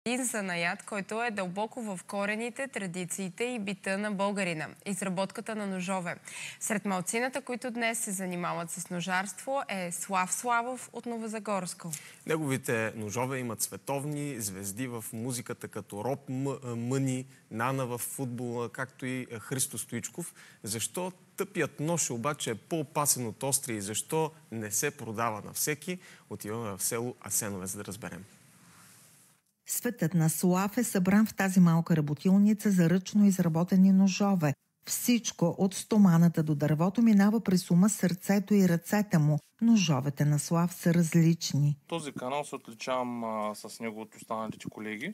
Един занаят, който е дълбоко в корените, традициите и бита на българина – изработката на ножове. Сред малцината, които днес се занимават с ножарство, е Слав Славов от Новозагорско. Неговите ножове имат световни звезди в музиката, като Роб Мъни, Нана в футбола, както и Христо Стоичков. Защо тъпият нож обаче е по-опасен от острия и защо не се продава на всеки? Отиваме в село Асеновец да разберем. Светът на Слав е събран в тази малка работилница за ръчно изработени ножове. Всичко от стоманата до дървото минава през ума, сърцето и ръцете му. Ножовете на Слав са различни. Този канал се отличавам с него от останалите колеги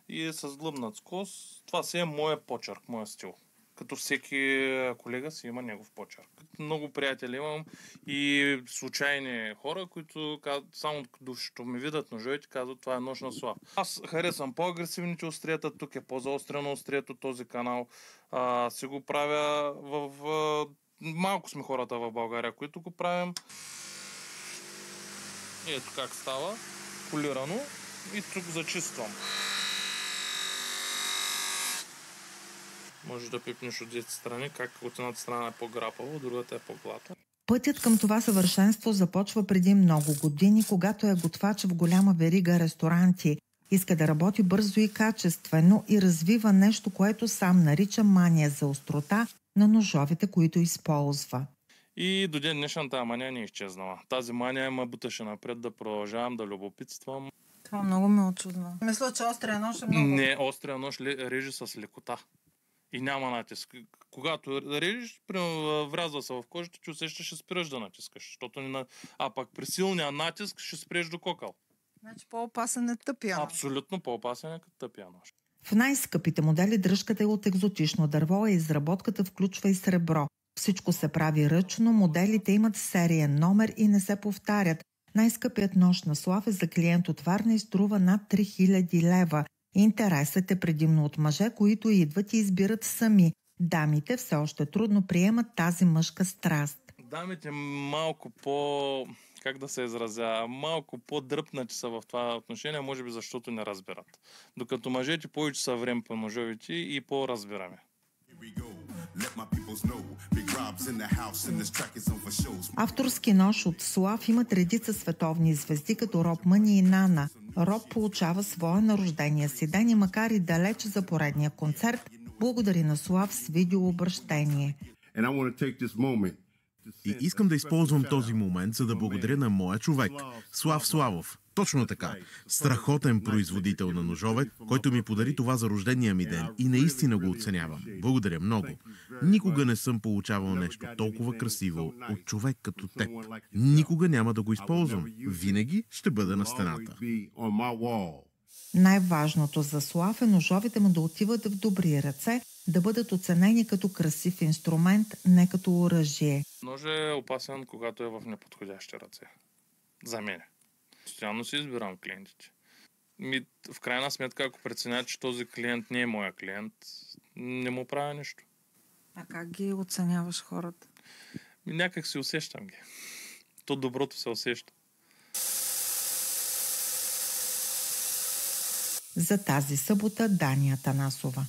и е с длъбнат скос. Това си е моя почерк, моя стил. Като всеки колега си има негов почерк. Много приятели имам и случайни хора, които само като ми видят ножовете, казват, това е нож на Слав. Аз харесвам по-агресивните острията, тук е по-заострено острието, този канал. Си го правя малко сме хората в България, които го правим. Ето как става, полирано и тук зачиствам. Може да пипнеш от двете страни, как от едната страна е по-грапава, от другата е по-гладка. Пътят към това съвършенство започва преди много години, когато е готвач в голяма верига ресторанти. Иска да работи бързо и качествено и развива нещо, което сам нарича мания за острота на ножовете, които използва. И до ден днешен тази мания не е изчезнала. Тази мания ме буташе напред да продължавам да любопитствам. Това много ме очудва. Мисля, че острия нож е много... Не, острия нож реже с лекота. И няма натиск. Когато режеш, врязва се в кожата, че усещаш, ще спираш да натискаш. Защото а пък при силния натиск ще спреш до кокъл. Значи по-опасен е тъпия нож. Абсолютно по-опасен е като тъпия нож. В най-скъпите модели дръжката е от екзотично дърво, а изработката включва и сребро. Всичко се прави ръчно, моделите имат сериен номер и не се повтарят. Най-скъпият нож на Слав е за клиент от Варна и струва над 3000 лева. Интересът е предимно от мъже, които идват и избират сами. Дамите все още трудно приемат тази мъжка страст. Дамите малко по... как да се изразя? Малко по-дръпнати са в това отношение, може би защото не разбират. Докато мъжете повече са време по ножовите и по-разбираме. Авторски нож от Слав имат редица световни звезди, като Роб Мъни и Нана. Роб получава своя на рождения си ден и макар и далеч за поредния концерт, благодари на Слав с видеообращение. И искам да използвам този момент, за да благодаря на моя човек, Слав Славов. Точно така. Страхотен производител на ножове, който ми подари това за рождения ми ден и наистина го оценявам. Благодаря много. Никога не съм получавал нещо толкова красиво от човек като теб. Никога няма да го използвам. Винаги ще бъда на стената. Най-важното за Слав е ножовете му да отиват в добри ръце, да бъдат оценени като красив инструмент, не като оръжие. Ножът е опасен, когато е в неподходящи ръце. За мен. Постоянно си избирам клиентите. В крайна сметка, ако преценя, че този клиент не е моя клиент, не му правя нищо. А как ги оценяваш хората? Някак си усещам ги. То доброто се усеща. За тази събота Дания Танасова.